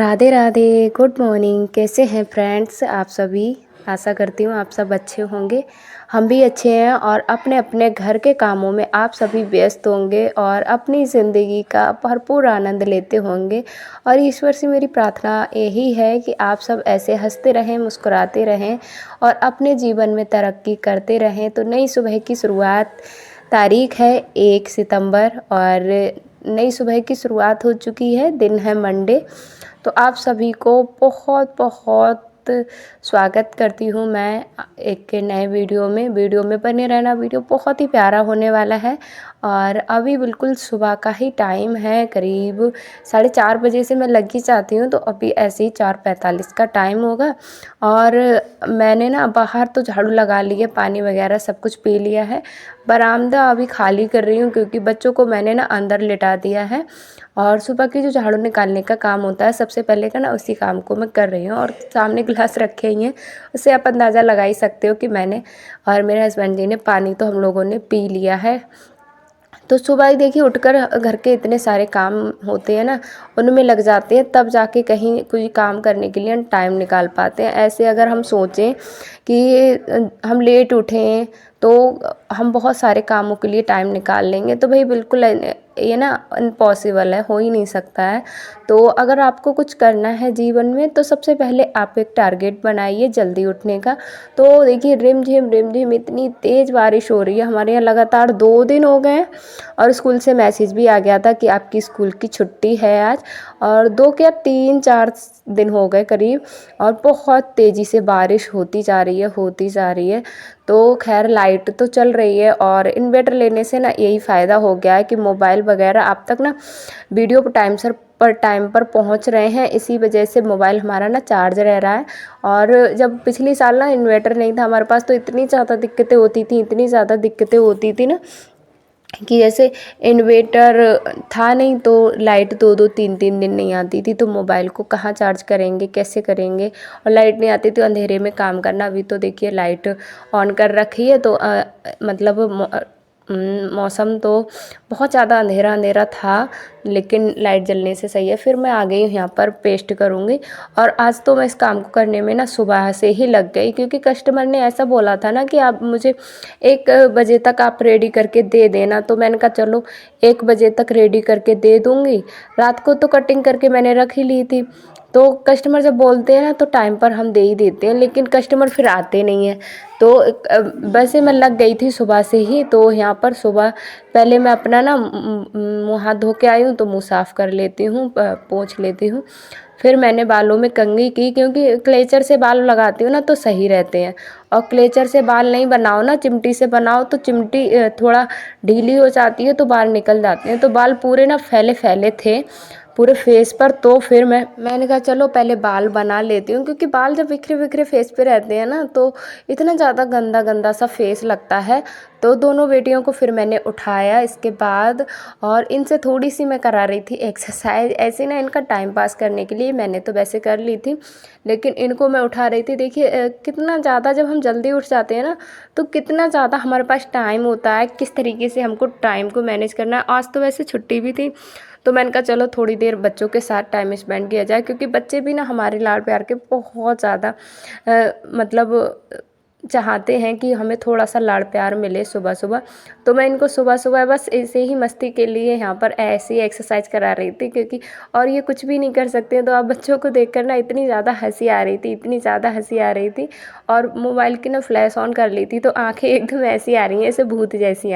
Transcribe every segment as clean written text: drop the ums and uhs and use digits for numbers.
Radhe Radhe, good morning. कैसे हैं friends आप सभी। आशा करती हूँ आप सब अच्छे होंगे। हम भी अच्छे हैं और अपने अपने घर के कामों में आप सभी व्यस्त होंगे और अपनी ज़िंदगी का भरपूर आनंद लेते होंगे। और ईश्वर से मेरी प्रार्थना यही है कि आप सब ऐसे हंसते रहें, मुस्कुराते रहें और अपने जीवन में तरक्की करते रहें। तो नई सुबह की शुरुआत, तारीख है 1 सितंबर और नई सुबह की शुरुआत हो चुकी है। दिन है मंडे। तो आप सभी को बहुत बहुत स्वागत करती हूँ मैं एक नए वीडियो में बने रहना। वीडियो बहुत ही प्यारा होने वाला है। और अभी बिल्कुल सुबह का ही टाइम है, करीब 4:30 बजे से मैं लग ही जाती हूँ। तो अभी ऐसे ही 4:45 का टाइम होगा। और मैंने ना बाहर तो झाड़ू लगा लिया, पानी वगैरह सब कुछ पी लिया है। बरामदा अभी खाली कर रही हूँ क्योंकि बच्चों को मैंने ना अंदर लिटा दिया है। और सुबह की जो झाड़ू निकालने का काम होता है सबसे पहले का ना, उसी काम को मैं कर रही हूँ। और सामने गिलास रखे ही हैं, उससे आप अंदाज़ा लगा ही सकते हो कि मैंने और मेरे हस्बैंड जी ने पानी तो हम लोगों ने पी लिया है। तो सुबह ही देखिए उठकर घर के इतने सारे काम होते हैं ना, उनमें लग जाते हैं, तब जाके कहीं कोई काम करने के लिए टाइम निकाल पाते हैं। ऐसे अगर हम सोचें कि हम लेट उठें तो हम बहुत सारे कामों के लिए टाइम निकाल लेंगे, तो भाई बिल्कुल ये ना इम्पॉसिबल है, हो ही नहीं सकता है। तो अगर आपको कुछ करना है जीवन में तो सबसे पहले आप एक टारगेट बनाइए जल्दी उठने का। तो देखिए रिम झिम इतनी तेज़ बारिश हो रही है हमारे यहाँ, लगातार 2 दिन हो गए हैं। और स्कूल से मैसेज भी आ गया था कि आपकी स्कूल की छुट्टी है आज। और 2 क्या 3-4 दिन हो गए करीब। और बहुत तेज़ी से बारिश होती जा रही है। तो खैर लाइट तो चल रही है और इन्वर्टर लेने से ना यही फ़ायदा हो गया है कि मोबाइल वगैरह आप तक ना वीडियो टाइम पर पहुंच रहे हैं। इसी वजह से मोबाइल हमारा ना चार्ज रह रहा है। और जब पिछली साल ना इन्वर्टर नहीं था हमारे पास तो इतनी ज़्यादा दिक्कतें होती थी ना, कि जैसे इन्वेटर था नहीं तो लाइट 2-2 3-3 दिन नहीं आती थी। तो मोबाइल को कहाँ चार्ज करेंगे, कैसे करेंगे। और लाइट नहीं आती तो अंधेरे में काम करना। अभी तो देखिए लाइट ऑन कर रखी है तो मौसम तो बहुत ज़्यादा अंधेरा था, लेकिन लाइट जलने से सही है। फिर मैं आ गई यहाँ पर पेस्ट करूँगी। और आज तो मैं इस काम को करने में ना सुबह से ही लग गई, क्योंकि कस्टमर ने ऐसा बोला था ना कि आप मुझे 1 बजे तक आप रेडी करके दे देना। तो मैंने कहा चलो 1 बजे तक रेडी करके दे दूँगी। रात को तो कटिंग करके मैंने रख ही ली थी। तो कस्टमर जब बोलते हैं ना तो टाइम पर हम दे ही देते हैं, लेकिन कस्टमर फिर आते नहीं हैं। तो वैसे मैं लग गई थी सुबह से ही। तो यहाँ पर सुबह पहले मैं अपना ना मुँह हाथ धो के आई हूँ तो मुँह साफ़ कर लेती हूँ, पोंछ लेती हूँ। फिर मैंने बालों में कंघी की, क्योंकि क्लेचर से बाल लगाती हूँ ना तो सही रहते हैं। और क्लेचर से बाल नहीं बनाओ ना, चिमटी से बनाओ तो चिमटी थोड़ा ढीली हो जाती है तो बाल निकल जाते हैं। तो बाल पूरे ना फैले थे पूरे फेस पर। तो फिर मैंने कहा चलो पहले बाल बना लेती हूँ, क्योंकि बाल जब बिखरे फेस पे रहते हैं ना तो इतना ज़्यादा गंदा सा फेस लगता है। तो दोनों बेटियों को फिर मैंने उठाया इसके बाद, और इनसे थोड़ी सी मैं करा रही थी एक्सरसाइज। ऐसे ना इनका टाइम पास करने के लिए, मैंने तो वैसे कर ली थी लेकिन इनको मैं उठा रही थी। देखिए कितना ज़्यादा जब हम जल्दी उठ जाते हैं ना तो कितना ज़्यादा हमारे पास टाइम होता है, किस तरीके से हमको टाइम को मैनेज करना है। आज तो वैसे छुट्टी भी थी तो मैंने कहा चलो थोड़ी देर बच्चों के साथ टाइम स्पेंड किया जाए, क्योंकि बच्चे भी ना हमारे लाड़ प्यार के बहुत ज़्यादा मतलब चाहते हैं कि हमें थोड़ा सा लाड़ प्यार मिले सुबह सुबह। तो मैं इनको सुबह सुबह बस ऐसे ही मस्ती के लिए यहाँ पर ऐसे ही एक्सरसाइज करा रही थी, क्योंकि और ये कुछ भी नहीं कर सकते। तो अब बच्चों को देखकर ना इतनी ज़्यादा हंसी आ रही थी। और मोबाइल की ना फ्लैश ऑन कर ली थी तो आंखें एकदम ऐसी आ रही हैं, ऐसे भूत जैसी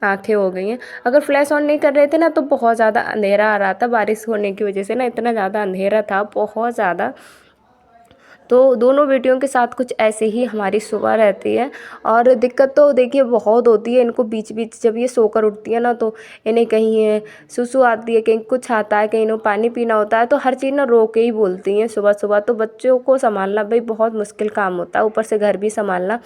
आंखें हो गई हैं। अगर फ्लैश ऑन नहीं कर रहे थे ना तो बहुत ज़्यादा अंधेरा आ रहा था, बारिश होने की वजह से ना इतना ज़्यादा अंधेरा था, बहुत ज़्यादा। तो दोनों बेटियों के साथ कुछ ऐसे ही हमारी सुबह रहती है। और दिक्कत तो देखिए बहुत होती है इनको, बीच बीच जब ये सोकर उठती है ना तो इन्हें कहीं सुसु आती है, कहीं कुछ आता है, कहीं इन्हें पानी पीना होता है। तो हर चीज़ ना रो के ही बोलती हैं सुबह सुबह। तो बच्चों को संभालना भाई बहुत मुश्किल काम होता है, ऊपर से घर भी संभालना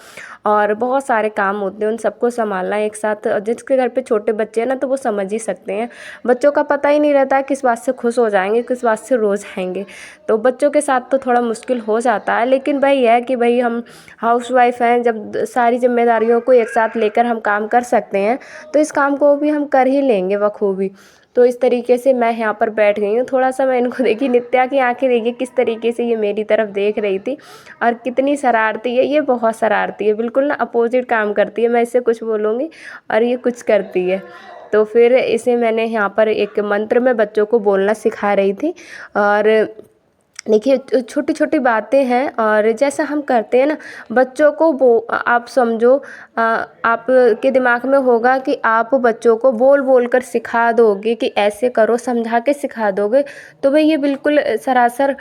और बहुत सारे काम होते हैं, उन सबको संभालना एक साथ। जिसके घर पे छोटे बच्चे हैं ना तो वो समझ ही सकते हैं। बच्चों का पता ही नहीं रहता है किस बात से खुश हो जाएंगे, किस बात से रो जाएंगे। तो बच्चों के साथ तो थोड़ा मुश्किल हो जाता है, लेकिन भाई है कि भाई हम हाउसवाइफ हैं, जब सारी जिम्मेदारियों को एक साथ लेकर हम काम कर सकते हैं तो इस काम को भी हम कर ही लेंगे बखूबी। तो इस तरीके से मैं यहाँ पर बैठ गई हूँ। थोड़ा सा मैं इनको देखी, नित्या की आंखें देखिए किस तरीके से ये मेरी तरफ देख रही थी, और कितनी शरारती है ये, बहुत शरारती है, बिल्कुल ना अपोजिट काम करती है। मैं इससे कुछ बोलूँगी और ये कुछ करती है। तो फिर इसे मैंने यहाँ पर एक मंत्र में बच्चों को बोलना सिखा रही थी। और देखिए छोटी छोटी बातें हैं, और जैसा हम करते हैं ना बच्चों को, वो आप समझो आपके दिमाग में होगा कि आप बच्चों को बोल बोल कर सिखा दोगे कि ऐसे करो, समझा के सिखा दोगे, तो भाई ये बिल्कुल सरासर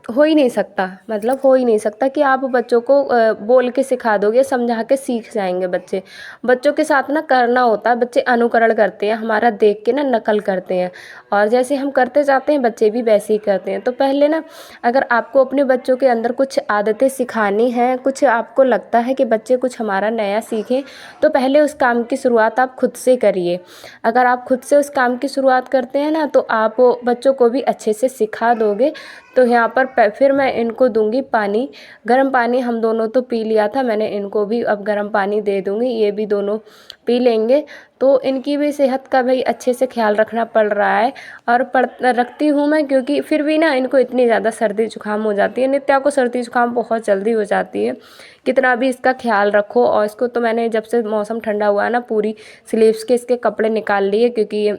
हो ही नहीं सकता। मतलब हो ही नहीं सकता कि आप बच्चों को बोल के सिखा दोगे, समझा के सीख जाएंगे बच्चे। बच्चों के साथ ना करना होता है, बच्चे अनुकरण करते हैं, हमारा देख के ना नकल करते हैं, और जैसे हम करते जाते हैं बच्चे भी वैसे ही करते हैं। तो पहले ना अगर आपको अपने बच्चों के अंदर कुछ आदतें सिखानी हैं, कुछ आपको लगता है कि बच्चे कुछ हमारा नया सीखें, तो पहले उस काम की शुरुआत आप खुद से करिए। अगर आप खुद से उस काम की शुरुआत करते हैं ना, तो आप बच्चों को भी अच्छे से सिखा दोगे। तो यहाँ पर फिर मैं इनको दूंगी पानी, गर्म पानी। हम दोनों तो पी लिया था, मैंने इनको भी अब गर्म पानी दे दूंगी, ये भी दोनों पी लेंगे। तो इनकी भी सेहत का भाई अच्छे से ख्याल रखना पड़ रहा है, और रखती हूँ मैं, क्योंकि फिर भी ना इनको इतनी ज़्यादा सर्दी जुकाम हो जाती है। नित्या को सर्दी जुकाम बहुत जल्दी हो जाती है, कितना भी इसका ख्याल रखो। और इसको तो मैंने जब से मौसम ठंडा हुआ है ना, पूरी स्लीव्स के इसके कपड़े निकाल लिए, क्योंकि ये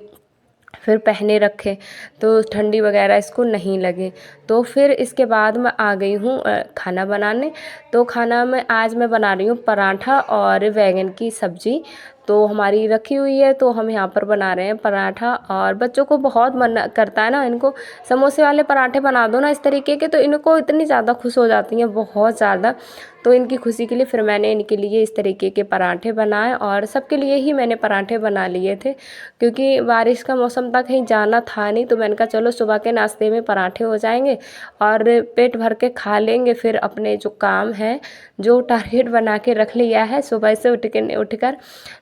फिर पहने रखे तो ठंडी वगैरह इसको नहीं लगे। तो फिर इसके बाद मैं आ गई हूँ खाना बनाने। तो खाना में आज मैं बना रही हूँ पराठा और बैंगन की सब्ज़ी। तो हमारी रखी हुई है, तो हम यहाँ पर बना रहे हैं पराठा। और बच्चों को बहुत मन करता है ना, इनको समोसे वाले पराठे बना दो ना इस तरीके के, तो इनको इतनी ज़्यादा खुश हो जाती हैं, बहुत ज़्यादा। तो इनकी खुशी के लिए फिर मैंने इनके लिए इस तरीके के पराठे बनाए, और सबके लिए ही मैंने पराठे बना लिए थे, क्योंकि बारिश का मौसम था, कहीं जाना था नहीं। तो मैंने कहा चलो सुबह के नाश्ते में पराठे हो जाएंगे और पेट भर के खा लेंगे। फिर अपने जो काम है, जो टारगेट बना के रख लिया है सुबह से उठकर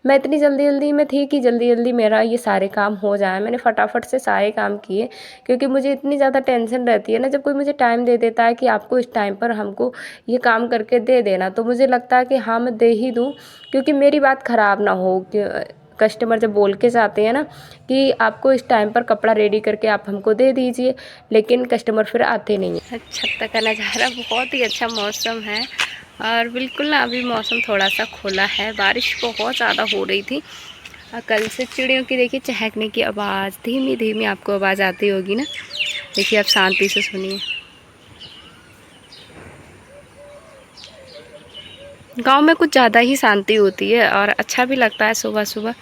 मैं इतनी जल्दी जल्दी में थी कि जल्दी जल्दी मेरा ये सारे काम हो जाए। मैंने फटाफट से सारे काम किए, क्योंकि मुझे इतनी ज़्यादा टेंशन रहती है ना, जब कोई मुझे टाइम दे देता है कि आपको इस टाइम पर हमको ये काम करके दे देना, तो मुझे लगता है कि हाँ मैं दे ही दूँ, क्योंकि मेरी बात ख़राब ना हो। कस्टमर जब बोल के जाते हैं ना कि आपको इस टाइम पर कपड़ा रेडी करके आप हमको दे दीजिए, लेकिन कस्टमर फिर आते नहीं हैं। छत का नज़ारा, बहुत ही अच्छा मौसम है, और बिल्कुल ना अभी मौसम थोड़ा सा खुला है। बारिश बहुत ज़्यादा हो रही थी, और कल से चिड़ियों की देखिए चहकने की आवाज़, धीमी धीमी आपको आवाज़ आती होगी ना। देखिए आप शांति से सुनिए। गांव में कुछ ज़्यादा ही शांति होती है, और अच्छा भी लगता है सुबह सुबह।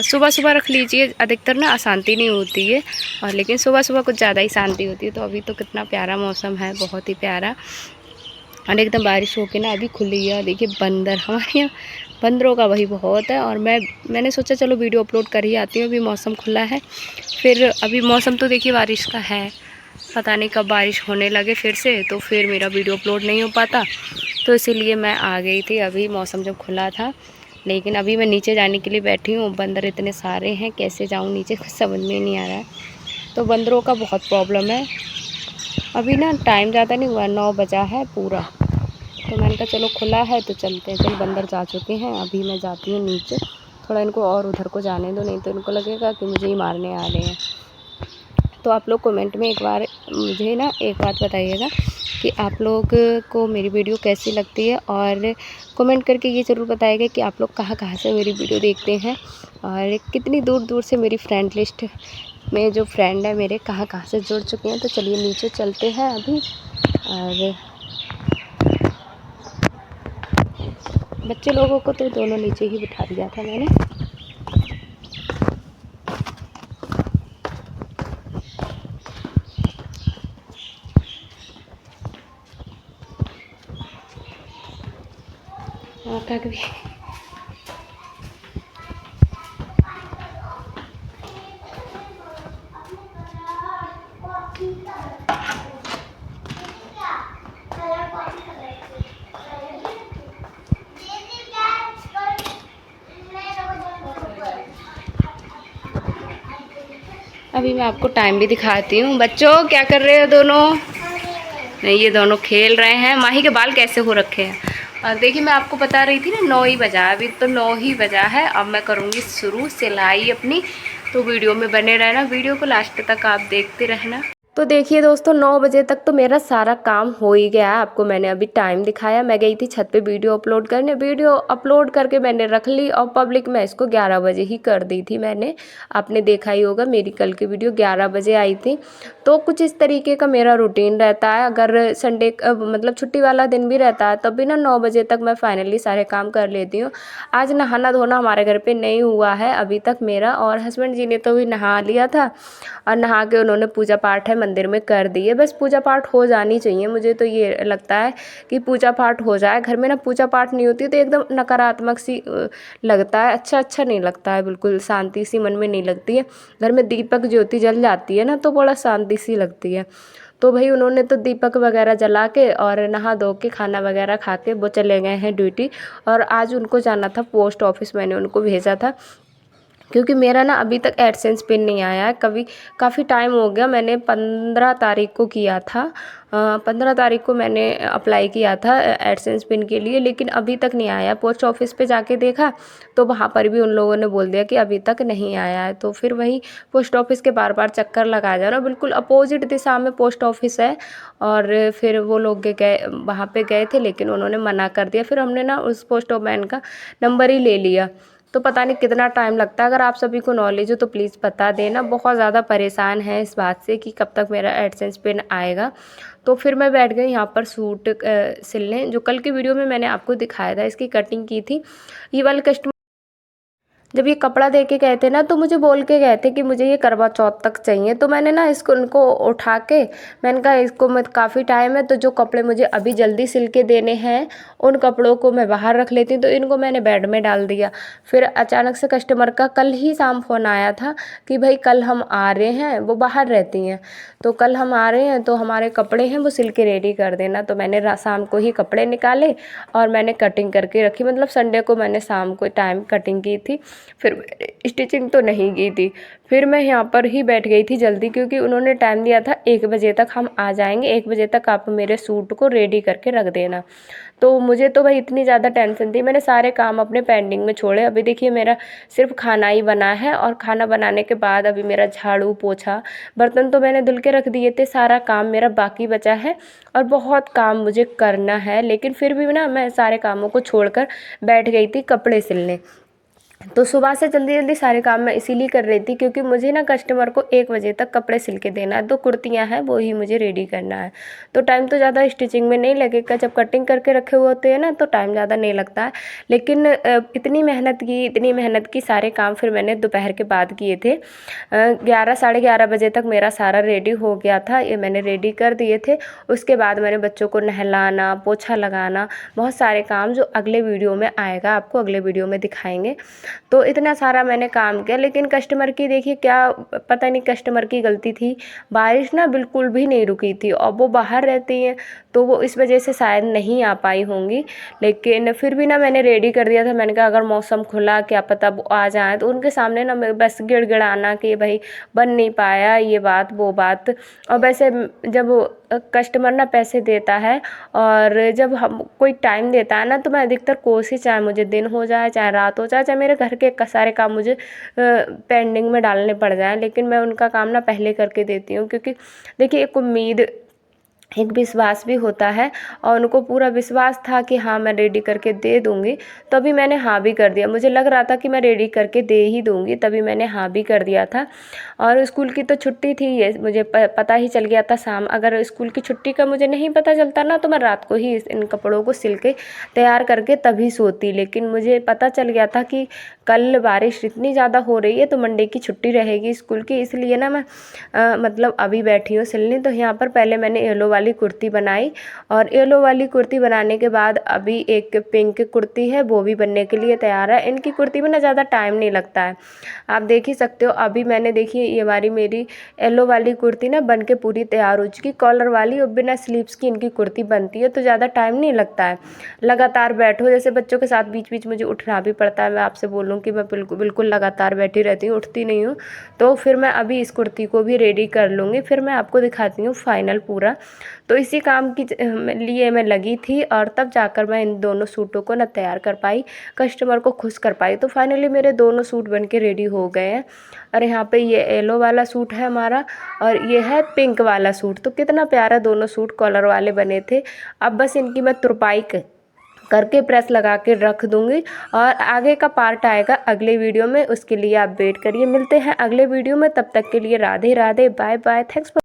सुबह सुबह रख लीजिए, अधिकतर ना अशांति नहीं होती है, और लेकिन सुबह सुबह कुछ ज़्यादा ही शांति होती है। तो अभी तो कितना प्यारा मौसम है, बहुत ही प्यारा, और एकदम बारिश होके ना अभी खुली है। देखिए बंदर, हमारे यहाँ बंदरों का वही बहुत है। और मैंने सोचा चलो वीडियो अपलोड कर ही आती हूँ, अभी मौसम खुला है। फिर अभी मौसम तो देखिए बारिश का है, पता नहीं कब बारिश होने लगे फिर से, तो फिर मेरा वीडियो अपलोड नहीं हो पाता। तो इसीलिए मैं आ गई थी अभी मौसम जब खुला था। लेकिन अभी मैं नीचे जाने के लिए बैठी हूँ, बंदर इतने सारे हैं, कैसे जाऊँ नीचे कुछ समझ में नहीं आ रहा है। तो बंदरों का बहुत प्रॉब्लम है। अभी ना टाइम ज़्यादा नहीं हुआ, 9 बजा है पूरा। तो मैंने कहा चलो खुला है तो चलते हैं। चल बंदर जा चुके हैं, अभी मैं जाती हूँ नीचे, थोड़ा इनको और उधर को जाने दो, नहीं तो इनको लगेगा कि मुझे ही मारने आ रहे हैं। तो आप लोग कमेंट में एक बार मुझे ना एक बात बताइएगा कि आप लोग को मेरी वीडियो कैसी लगती है, और कमेंट करके ये ज़रूर बताइएगा कि आप लोग कहाँ कहाँ से मेरी वीडियो देखते हैं, और कितनी दूर दूर से मेरी फ्रेंड लिस्ट में जो फ्रेंड है मेरे कहाँ कहाँ से जुड़ चुके हैं। तो चलिए नीचे चलते हैं अभी। और बच्चे लोगों को तो दोनों नीचे ही बिठा दिया था मैंने। भी अभी मैं आपको टाइम भी दिखाती हूँ। बच्चों क्या कर रहे हो दोनों? नहीं, ये दोनों खेल रहे हैं। माही के बाल कैसे हो रखे हैं। और देखिए मैं आपको बता रही थी ना 9 ही बजा, अभी तो 9 ही बजा है। अब मैं करूँगी शुरू सिलाई अपनी। तो वीडियो में बने रहना, वीडियो को लास्ट तक आप देखते रहना। तो देखिए दोस्तों 9 बजे तक तो मेरा सारा काम हो ही गया है। आपको मैंने अभी टाइम दिखाया, मैं गई थी छत पे वीडियो अपलोड करने, वीडियो अपलोड करके मैंने रख ली और पब्लिक में इसको 11 बजे ही कर दी थी मैंने। आपने देखा ही होगा मेरी कल की वीडियो 11 बजे आई थी। तो कुछ इस तरीके का मेरा रूटीन रहता है। अगर संडे मतलब छुट्टी वाला दिन भी रहता है तब भी ना 9 बजे तक मैं फाइनली सारे काम कर लेती हूँ। आज नहाना धोना हमारे घर पे नहीं हुआ है अभी तक मेरा, और हस्बैंड जी ने तो भी नहा लिया था और नहा के उन्होंने पूजा पाठ है मंदिर में कर दी है। बस पूजा पाठ हो जानी चाहिए, मुझे तो ये लगता है कि पूजा पाठ हो जाए। घर में ना पूजा पाठ नहीं होती तो एकदम नकारात्मक सी लगता है, अच्छा नहीं लगता है, बिल्कुल शांति सी मन में नहीं लगती है। घर में दीपक ज्योति जल जाती है ना तो बड़ा शांति सी लगती है। तो भाई उन्होंने तो दीपक वगैरह जला के और नहा धो के खाना वगैरह खा के वो चले गए हैं ड्यूटी। और आज उनको जाना था पोस्ट ऑफिस, मैंने उनको भेजा था क्योंकि मेरा ना अभी तक एडसेंस पिन नहीं आया है। काफ़ी टाइम हो गया, मैंने 15 तारीख को किया था, 15 तारीख को मैंने अप्लाई किया था एडसेंस पिन के लिए, लेकिन अभी तक नहीं आया। पोस्ट ऑफिस पे जाके देखा तो वहाँ पर भी उन लोगों ने बोल दिया कि अभी तक नहीं आया है। तो फिर वही पोस्ट ऑफिस के बार बार चक्कर लगा जा रहा, बिल्कुल अपोजिट दिशा में पोस्ट ऑफिस है। और फिर वो लोग गए, वहाँ पे गए थे लेकिन उन्होंने मना कर दिया। फिर हमने ना उस पोस्ट मैन का नंबर ही ले लिया। तो पता नहीं कितना टाइम लगता है, अगर आप सभी को नॉलेज हो तो प्लीज़ बता देना। बहुत ज़्यादा परेशान है इस बात से कि कब तक मेरा एडसेंस पिन आएगा। तो फिर मैं बैठ गई यहाँ पर सूट सिलने, जो कल की वीडियो में मैंने आपको दिखाया था, इसकी कटिंग की थी। ये वाले कस्टमर जब ये कपड़ा दे के गए थे ना तो मुझे बोल के गए थे कि मुझे ये करवा चौथ तक चाहिए। तो मैंने ना इसको उनको उठा के मैंने कहा इसको मत, काफ़ी टाइम है तो जो कपड़े मुझे अभी जल्दी सिल के देने हैं उन कपड़ों को मैं बाहर रख लेती हूँ। तो इनको मैंने बेड में डाल दिया। फिर अचानक से कस्टमर का कल ही शाम फ़ोन आया था कि भाई कल हम आ रहे हैं, वो बाहर रहती हैं, तो कल हम आ रहे हैं तो हमारे कपड़े हैं वो सिल के रेडी कर देना। तो मैंने शाम को ही कपड़े निकाले और मैंने कटिंग करके रखी, मतलब संडे को मैंने शाम को टाइम कटिंग की थी, फिर स्टिचिंग तो नहीं की थी। फिर मैं यहाँ पर ही बैठ गई थी जल्दी, क्योंकि उन्होंने टाइम दिया था 1 बजे तक हम आ जाएंगे, 1 बजे तक आप मेरे सूट को रेडी करके रख देना। तो मुझे तो भाई इतनी ज़्यादा टेंशन थी, मैंने सारे काम अपने पेंडिंग में छोड़े। अभी देखिए मेरा सिर्फ खाना ही बना है और खाना बनाने के बाद अभी मेरा झाड़ू पोछा बर्तन तो मैंने धुल के रख दिए थे, सारा काम मेरा बाकी बचा है और बहुत काम मुझे करना है। लेकिन फिर भी ना मैं सारे कामों को छोड़कर बैठ गई थी कपड़े सिलने। तो सुबह से जल्दी जल्दी सारे काम मैं इसीलिए कर रही थी क्योंकि मुझे ना कस्टमर को 1 बजे तक कपड़े सिल के देना है, 2 कुर्तियाँ हैं वो ही मुझे रेडी करना है। तो टाइम तो ज़्यादा स्टिचिंग में नहीं लगेगा, जब कटिंग करके रखे हुए होते हैं ना तो टाइम ज़्यादा नहीं लगता है। लेकिन इतनी मेहनत की सारे काम फिर मैंने दोपहर के बाद किए थे। 11 साढ़े 11 बजे तक मेरा सारा रेडी हो गया था, ये मैंने रेडी कर दिए थे। उसके बाद मैंने बच्चों को नहलाना, पोछा लगाना, बहुत सारे काम जो अगले वीडियो में आएगा, आपको अगले वीडियो में दिखाएंगे। तो इतना सारा मैंने काम किया। लेकिन कस्टमर की देखिए क्या पता नहीं कस्टमर की गलती थी, बारिश ना बिल्कुल भी नहीं रुकी थी और वो बाहर रहती हैं तो वो इस वजह से शायद नहीं आ पाई होंगी। लेकिन फिर भी ना मैंने रेडी कर दिया था। मैंने कहा अगर मौसम खुला क्या पता वो आ जाए, तो उनके सामने ना मैं बस गिड़गिड़ाना कि भाई बन नहीं पाया ये बात वो बात। और वैसे जब कस्टमर ना पैसे देता है और जब हम कोई टाइम देता है ना तो मैं अधिकतर कोशिश, चाहे मुझे दिन हो जाए चाहे रात हो जाए, चाहे मेरे घर के सारे काम मुझे पेंडिंग में डालने पड़ जाएं, लेकिन मैं उनका काम ना पहले करके देती हूँ। क्योंकि देखिए एक उम्मीद, एक विश्वास भी होता है और उनको पूरा विश्वास था कि हाँ मैं रेडी करके दे दूँगी, तभी मैंने हाँ भी कर दिया। मुझे लग रहा था कि मैं रेडी करके दे ही दूँगी, तभी मैंने हाँ भी कर दिया था। और स्कूल की तो छुट्टी थी, ये मुझे पता ही चल गया था शाम। अगर स्कूल की छुट्टी का मुझे नहीं पता चलता ना तो मैं रात को ही इन कपड़ों को सिल के तैयार करके तभी सोती। लेकिन मुझे पता चल गया था कि कल बारिश इतनी ज़्यादा हो रही है तो मंडे की छुट्टी रहेगी स्कूल की, इसलिए ना मैं मतलब अभी बैठी हूँ सिलने। तो यहाँ पर पहले मैंने येलो वाली कुर्ती बनाई और येलो वाली कुर्ती बनाने के बाद अभी एक पिंक कुर्ती है वो भी बनने के लिए तैयार है। इनकी कुर्ती में ना ज़्यादा टाइम नहीं लगता है, आप देख ही सकते हो। अभी मैंने देखिए ये वाली मेरी येलो वाली कुर्ती ना बन के पूरी तैयार हो चुकी, कॉलर वाली और बिना स्लीव्स की इनकी कुर्ती बनती है, तो ज़्यादा टाइम नहीं लगता है। लगातार बैठो, जैसे बच्चों के साथ बीच बीच मुझे उठना भी पड़ता है, मैं आपसे बोलूँ कि मैं बिल्कुल लगातार बैठी रहती हूँ, उठती नहीं हूँ। तो फिर मैं अभी इस कुर्ती को भी रेडी कर लूँगी, फिर मैं आपको दिखाती हूँ फाइनल पूरा। तो इसी काम की लिए मैं लगी थी और तब जाकर मैं इन दोनों सूटों को ना तैयार कर पाई, कस्टमर को खुश कर पाई। तो फाइनली मेरे दोनों सूट बन के रेडी हो गए हैं। और यहाँ पे ये येलो वाला सूट है हमारा और ये है पिंक वाला सूट। तो कितना प्यारा दोनों सूट कॉलर वाले बने थे। अब बस इनकी मैं तुरपाई करके प्रेस लगा के रख दूंगी और आगे का पार्ट आएगा अगले वीडियो में, उसके लिए आप वेट करिए। मिलते हैं अगले वीडियो में, तब तक के लिए Radhe Radhe, bye bye, thanks for